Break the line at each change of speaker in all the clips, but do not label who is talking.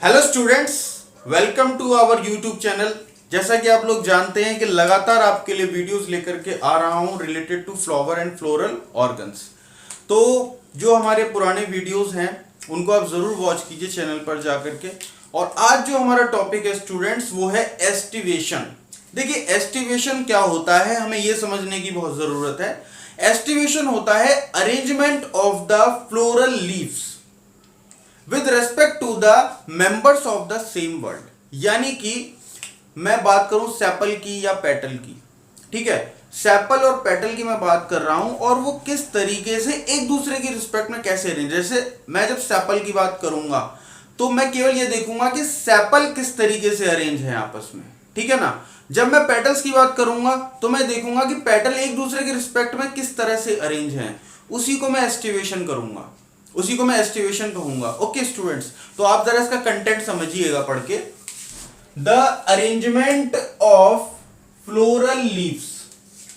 Hello students, welcome to our YouTube channel. जैसा कि आप लोग जानते हैं कि लगातार आपके लिए वीडियोस लेकर के आ रहा हूं related to flower and floral organs. तो जो हमारे पुराने वीडियोस हैं उनको आप जरूर वॉच कीजिए चैनल पर जाकर के। और आज जो हमारा टॉपिक है स्टूडेंट्स वो है एस्टिवेशन। देखिए एस्टिवेशन क्या होता है हमें यह समझने की बहुत जरूरत है। एस्टिवेशन होता है arrangement of the floral leaves with respect to the members of the same word. यानी कि मैं बात करूं सेपल की या पेटल की, ठीक है, सेपल और पेटल की मैं बात कर रहा हूं और वो किस तरीके से एक दूसरे की रिस्पेक्ट में कैसे अरेंज। जैसे मैं जब सेपल की बात करूंगा तो मैं केवल ये देखूंगा कि सेपल किस तरीके से अरेंज है आपस में, ठीक है ना। जब मैं पेटल्स की बात करूंगा तो मैं देखूंगा कि पेटल एक दूसरे के रिस्पेक्ट में किस तरह से अरेंज हैं। उसी को मैं एस्टिवेशन करूंगा, उसी को मैं एस्टिवेशन कहूंगा। ओके स्टूडेंट्स, तो आप जरा इसका कंटेंट समझिएगा पढ़ के। The arrangement of floral leaves.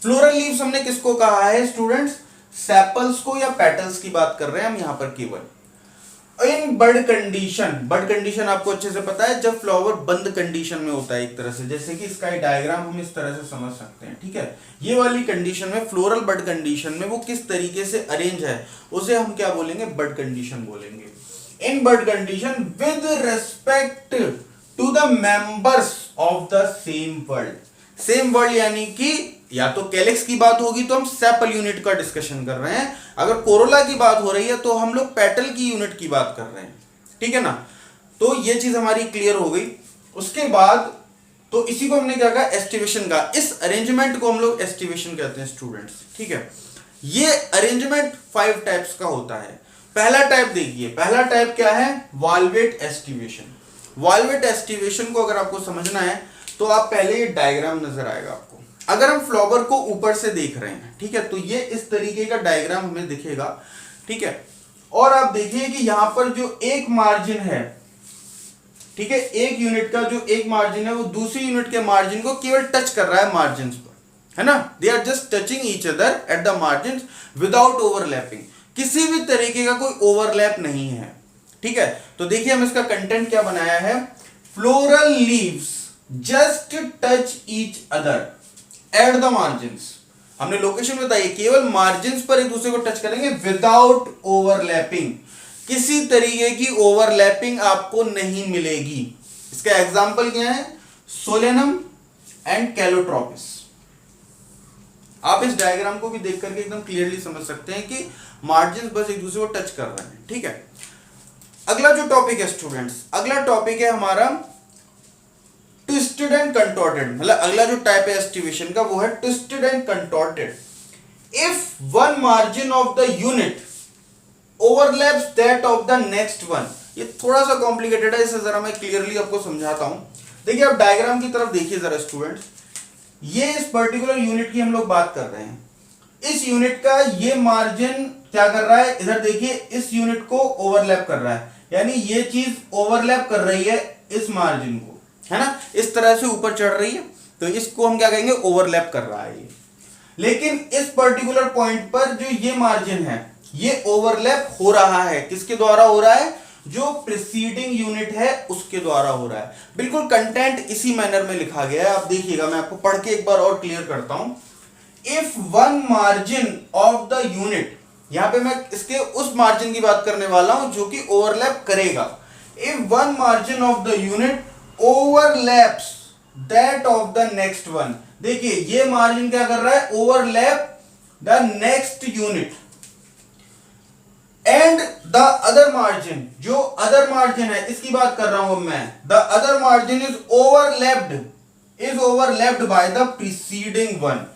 Floral leaves हमने किसको कहा है स्टूडेंट्स? सेपल्स को या पेटल्स की बात कर रहे हैं हम यहां पर केवल। इन बड कंडीशन, बड कंडीशन आपको अच्छे से पता है, जब फ्लावर बंद कंडीशन में होता है एक तरह से, जैसे कि इसका डायग्राम हम इस तरह से समझ सकते हैं, ठीक है। ये वाली कंडीशन में, फ्लोरल बड कंडीशन में वो किस तरीके से अरेंज है उसे हम क्या बोलेंगे? बड कंडीशन बोलेंगे। In bud condition with respect to the members of the same whorl. Same whorl यानी कि या तो कैलिक्स की बात होगी तो हम सेपल यूनिट का डिस्कशन कर रहे हैं, अगर कोरोला की बात हो रही है तो हम लोग पेटल की यूनिट की बात कर रहे हैं, ठीक है ना। तो ये चीज हमारी क्लियर हो गई। उसके बाद तो इसी को हमने क्या कहा? एस्टिवेशन का। इस अरेंजमेंट को हम लोग एस्टिवेशन कहते हैं स्टूडेंट्स, ठीक है। ये अरेंजमेंट 5 टाइप्स का होता है। पहला टाइप देखिए, पहला टाइप क्या है? Valvate aestivation. वॉल्वेट एस्टिवेशन को अगर आपको समझना है तो आप पहले ये डायग्राम नजर आएगा आपको। अगर हम फ्लावर को ऊपर से देख रहे हैं, ठीक है, तो ये इस तरीके का डायग्राम हमें दिखेगा, ठीक है। और आप देखिए कि यहां पर जो एक मार्जिन है, ठीक है, एक यूनिट का जो एक मार्जिन है वो दूसरी यूनिट के मार्जिन को केवल टच कर रहा है मार्जिन पर, है ना। They are just touching each other at the margin without overlapping. किसी भी तरीके का कोई ओवरलैप नहीं है, ठीक है। तो देखिए हम इसका कंटेंट क्या बनाया है। Floral leaves just touch each other at the margins. हमने लोकेशन बताई, केवल मार्जिन्स पर एक दूसरे को टच करेंगे विदाउट ओवरलैपिंग। किसी तरीके की ओवरलैपिंग आपको नहीं मिलेगी। इसका एग्जांपल क्या है? Solanum and Calotropis. आप इस डायग्राम को भी देख करके एकदम क्लियरली समझ सकते हैं कि मार्जिन्स बस एक दूसरे को टच कर रहे हैं, ठीक है। अगला जो टॉपिक है स्टूडेंट्स, अगला टॉपिक है हमारा ट्विस्टेड एंड कंटॉर्टेड। मतलब अगला जो टाइप है एस्टिवेशन का वो है twisted and contorted. If one margin of the unit overlaps that of the next one. ये थोड़ा सा कॉम्प्लिकेटेड है, इसे जरा मैं क्लियरली आपको समझाता हूं। देखिए आप डायग्राम की तरफ देखिए जरा स्टूडेंट्स। ये इस पर्टिकुलर यूनिट की हम लोग बात कर रहे हैं। इस यूनिट का ये मार्जिन क्या कर रहा है? इधर देखिए, इस यूनिट को ओवरलैप कर रहा है, यानी ये चीज ओवरलैप कर रही है इस मार्जिन को, है ना, इस तरह से ऊपर चढ़ रही है, तो इसको हम क्या कहेंगे? ओवरलैप कर रहा है ये। लेकिन इस पर्टिकुलर पॉइंट पर जो ये मार्जिन है ये ओवरलैप हो रहा है। किसके द्वारा हो रहा है? जो प्रीसीडिंग यूनिट है उसके द्वारा हो रहा है। बिल्कुल कंटेंट इसी मैनर में लिखा गया है, आप देखिएगा, मैं आपको पढ़ के एक बार और क्लियर करता हूं। If one margin of the unit, यहां पे मैं इसके उस मार्जिन की बात करने वाला हूं जो कि ओवरलैप करेगा। If one margin of the unit overlaps that of the next one. देखिए ये मार्जिन क्या कर रहा है? Overlap the next unit and the other margin. जो अदर मार्जिन है इसकी बात कर रहा हूं मैं। The other margin is overlapped by the preceding one.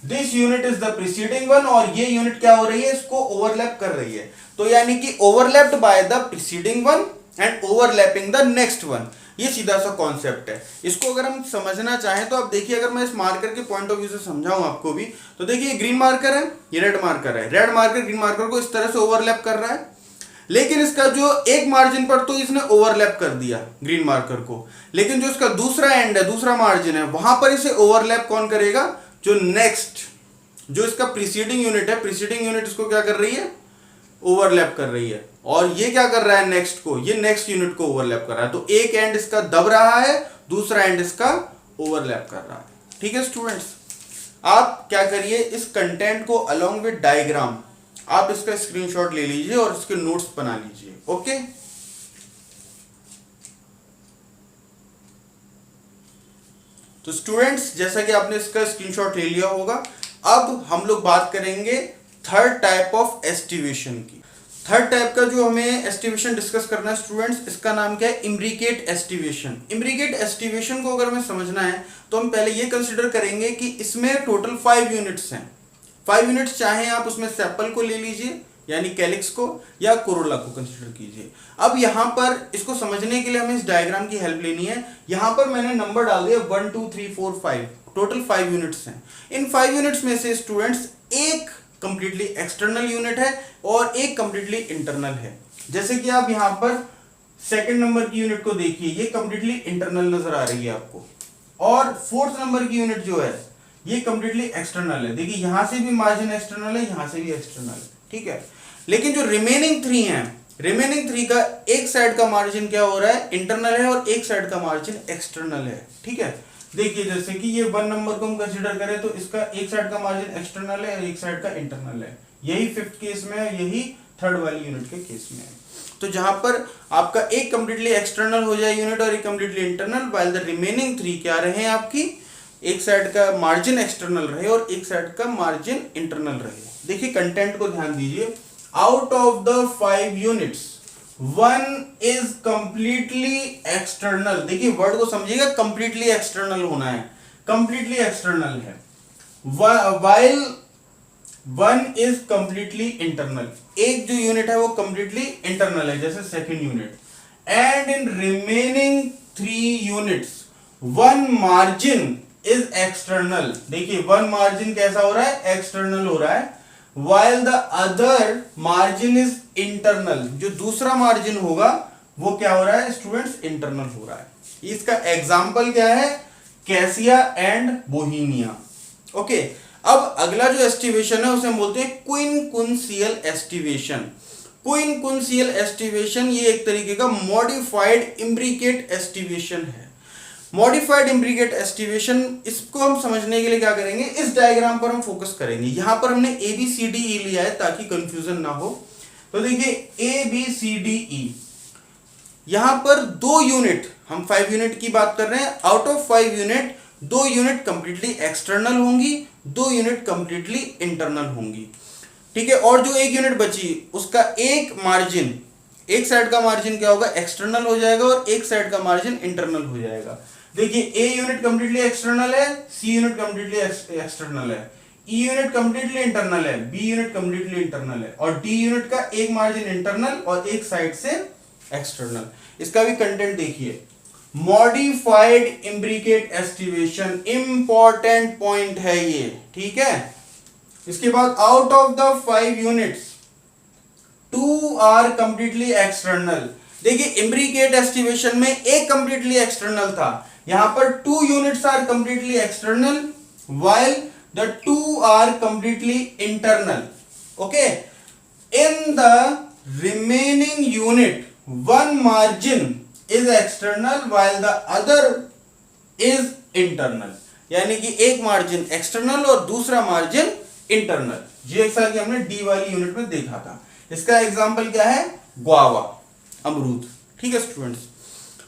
This unit is the preceding one और ये यूनिट क्या हो रही है? इसको ओवरलैप कर रही है। तो यानी कि overlapped by the preceding one and overlapping the next one. ये सीधा सा कॉन्सेप्ट है। इसको अगर हम समझना चाहें तो आप देखिए, अगर मैं इस मार्कर के पॉइंट ऑफ व्यू से समझाऊं आपको भी, तो देखिए ग्रीन मार्कर है, ये रेड मार्कर है। रेड मार्कर ग्रीन मार्कर को इस तरह से ओवरलैप कर रहा है, लेकिन इसका जो एक मार्जिन पर तो इसने ओवरलैप कर दिया ग्रीन मार्कर को, लेकिन जो इसका दूसरा एंड है, दूसरा मार्जिन है, वहां पर इसे ओवरलैप कौन करेगा? जो नेक्स्ट, जो इसका प्रीसीडिंग यूनिट है, प्रीसीडिंग यूनिट इसको क्या कर रही है? ओवरलैप कर रही है, और ये क्या कर रहा है नेक्स्ट को, ये नेक्स्ट यूनिट को ओवरलैप कर रहा है। तो एक एंड इसका दब रहा है, दूसरा एंड इसका ओवरलैप कर रहा है। ठीक है स्टूडेंट्स, आप क्या करिए, इस कंटेंट को अलोंग विद डायग्राम आप इसका स्क्रीनशॉट ले लीजिए और इसके नोट्स बना लीजिए। ओके, तो स्टूडेंट्स जैसा कि आपने इसका स्क्रीनशॉट ले लिया होगा, अब हम लोग बात करेंगे थर्ड टाइप ऑफ एस्टिवेशन की। थर्ड टाइप का जो हमें एस्टिवेशन डिस्कस करना है स्टूडेंट्स, इसका नाम क्या है, इम्ब्रिकेट एस्टिवेशन। इम्ब्रिकेट एस्टिवेशन को अगर हमें समझना है तो हम पहले ये कंसिडर करेंगे कि इसमें टोटल 5 यूनिट्स हैं। 5 यूनिट्स, चाहे आप उसमें सेपल को ले लीजिए यानी कैलिक्स को, या कोरोला को कंसिडर कीजिए। अब यहां पर इसको समझने के लिए हमें इस डायग्राम की हेल्प लेनी है। यहां पर मैंने नंबर डाल दिया 1 2 3 4 5, टोटल 5 यूनिट्स हैं। इन 5 यूनिट्स में से स्टूडेंट्स एक कंप्लीटली एक्सटर्नल यूनिट है और एक कंप्लीटली इंटरनल है। जैसे कि आप यहां पर सेकंड नंबर की यूनिट को देखिए, ये कंप्लीटली इंटरनल नजर आ रही है आपको, और फोर्थ नंबर की यूनिट जो है ये कंप्लीटली एक्सटर्नल है। देखिए यहां से भी मार्जिन एक्सटर्नल है, यहां से भी एक्सटर्नल है। ठीक है, लेकिन जो रिमेनिंग 3 हैं, रिमेनिंग 3 का एक साइड का मार्जिन क्या हो रहा है, इंटरनल है, और एक साइड का मार्जिन एक्सटर्नल है। ठीक है, देखिए जैसे कि ये 1 नंबर को हम कंसीडर करें तो इसका एक साइड का मार्जिन एक्सटर्नल है और एक साइड का इंटरनल है। यही फिफ्थ केस में है, यही थर्ड वाली यूनिट के केस में है। तो जहां पर आपका एक कंप्लीटली एक्सटर्नल हो जाए यूनिट और एक completely internal, while the remaining 3 क्या रहे आपकी, एक साइड का मार्जिन एक्सटर्नल रहे और एक साइड का मार्जिन इंटरनल रहे। देखिए कंटेंट को ध्यान दीजिए, out of the 5 units 1 is completely external. देखिए वर्ड को समझिएगा, कंप्लीटली एक्सटर्नल होना है, कंप्लीटली एक्सटर्नल है, while 1 इज कंप्लीटली इंटरनल। एक जो यूनिट है वो कंप्लीटली इंटरनल है, जैसे second unit. And in remaining 3 units 1 margin is external. देखिए 1 मार्जिन कैसा हो रहा है, एक्सटर्नल हो रहा है, while the other margin is internal। जो दूसरा मार्जिन होगा वो क्या हो रहा है स्टूडेंट्स, इंटरनल हो रहा है। इसका एग्जाम्पल क्या है, कैसिया एंड बोहीमिया। ओके, अब अगला जो एस्टिवेशन है उसे हम बोलते हैं क्विनकुंसियल एस्टिवेशन। क्विनकुंसियल एस्टिवेशन ये एक तरीके का मॉडिफाइड इम्ब्रिकेट एस्टिवेशन है। मॉडिफाइड इम्ब्रिकेट एस्टिवेशन, इसको हम समझने के लिए क्या करेंगे, इस डायग्राम पर हम फोकस करेंगे। यहां पर हमने ABCDE लिया है ताकि कंफ्यूजन ना हो। तो देखिए ABCDE, यहां पर 2 यूनिट, हम 5 यूनिट की बात कर रहे हैं, out of 5 unit 2 unit completely external होंगी, 2 यूनिट कंप्लीटली इंटरनल होंगी। ठीक है, और जो एक यूनिट बची उसका एक मार्जिन, एक साइड का मार्जिन क्या होगा, एक्सटर्नल हो जाएगा और एक साइड का मार्जिन इंटरनल हो जाएगा। देखिए A यूनिट कंप्लीटली एक्सटर्नल है, C यूनिट कंप्लीटली एक्सटर्नल है, E यूनिट कंप्लीटली इंटरनल है, B यूनिट कंप्लीटली इंटरनल है, और D यूनिट का एक मार्जिन इंटरनल और एक साइड से एक्सटर्नल। इसका भी कंटेंट देखिए, modified imbricate aestivation, important point है ये। ठीक है, इसके बाद out of the 5 units 2 are completely external. देखिए इम्ब्रिकेट एस्टिवेशन में एक कंप्लीटली एक्सटर्नल था, यहां पर 2 units are completely external while the 2 are completely internal. Okay, in the remaining unit 1 margin is external while the other is internal। यानी कि एक margin external और दूसरा मार्जिन इंटरनल, जैसा कि हमने डी वाली यूनिट में देखा था। इसका एग्जांपल क्या है, ग्वावा, अमरूद। ठीक है स्टूडेंट्स,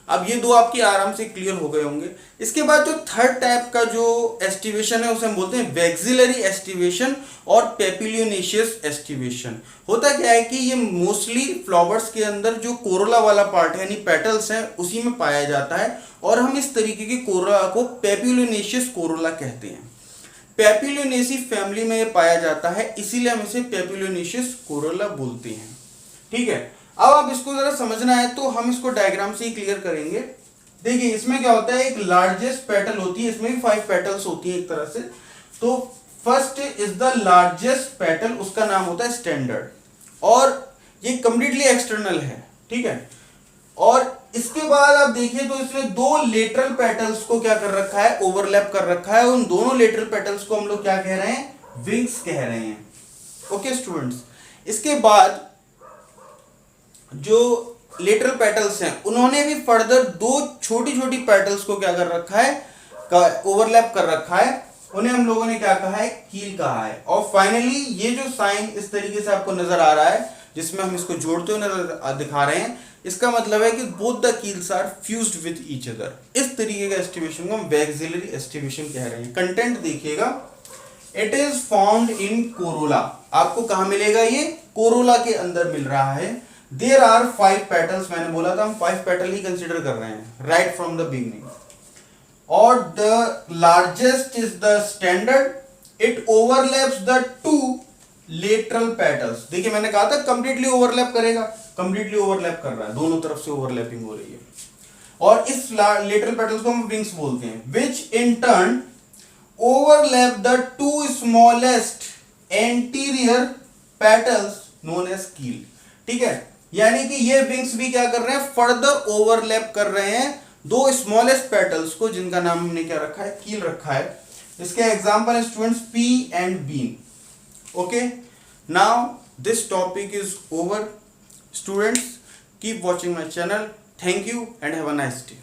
अब ये 2 आपके आराम से क्लियर हो गए होंगे। इसके बाद जो थर्ड टाइप का जो एस्टिवेशन है उसे हम बोलते हैं वैक्सिलरी एस्टिवेशन और पेपिलियोनेशियस एस्टिवेशन। होता क्या है कि ये मोस्टली फ्लावर्स के अंदर जो कोरोला वाला पार्ट है यानी पेटल्स हैं उसी में पाया जाता है, और हम इस तरीके के कोरोला को पेपिलियोनेशियस कोरोला कहते हैं। पेपिलियोनेसी फैमिली में ये पाया जाता है, इसीलिए हम इसे पेपिलियोनेशियस कोरोला बोलते हैं। ठीक है, अब आप इसको जरा समझना है तो हम इसको डायग्राम से ही क्लियर करेंगे। देखिए इसमें क्या होता है, एक लार्जेस्ट पेटल होती है, इसमें भी 5 पेटल्स होती है एक तरह से। तो first is the largest petal, उसका नाम होता है स्टैंडर्ड, और ये कंप्लीटली एक्सटर्नल है। ठीक है, और इसके बाद आप देखिए तो इसने 2 लेटरल पेटल्स को क्या कर रखा है, ओवरलैप कर रखा है। उन दोनों लेटरल पेटल्स को हम लोग क्या कह रहे हैं, विंग्स कह रहे हैं। ओके स्टूडेंट्स, इसके बाद जो लेटरल पेटल्स हैं उन्होंने भी फर्दर दो छोटी छोटी पेटल्स को क्या कर रखा है, ओवरलैप कर रखा है, उन्हें हम लोगों ने क्या कहा है, कील कहा है। और फाइनली ये जो साइन इस तरीके से आपको नजर आ रहा है जिसमें हम इसको जोड़ते हुए नजर दिखा रहे हैं, इसका मतलब है कि both the keels are fused with each other. इस तरीके का एस्टिवेशन को हम वैक्सिलरी एस्टिवेशन कह रहे हैं। कंटेंट देखिएगा, it is found in Corolla. आपको कहां मिलेगा, ये कोरोला के अंदर मिल रहा है। देयर आर 5 पेटल्स, मैंने बोला था हम 5 पेटल ही कंसिडर कर रहे हैं राइट फ्रॉम द बिगिनिंग। और the largest is the standard, it overlaps the 2 lateral petals. देखिए मैंने कहा था कंप्लीटली ओवरलैप करेगा, कंप्लीटली ओवरलैप कर रहा है, दोनों तरफ से ओवरलैपिंग हो रही है। और इस लेटरल पेटल्स को हम विंग्स बोलते हैं, which in turn overlap the 2 smallest anterior petals known as keel. ठीक है, यानी कि ये विंग्स भी क्या कर रहे हैं, फर्दर ओवरलैप कर रहे हैं दो स्मॉलेस्ट पेटल्स को, जिनका नाम हमने क्या रखा है, कील रखा है। इसके एग्जांपल है students pea and bean. Okay, now this topic is over. Students, keep watching my channel. Thank you and have a nice day.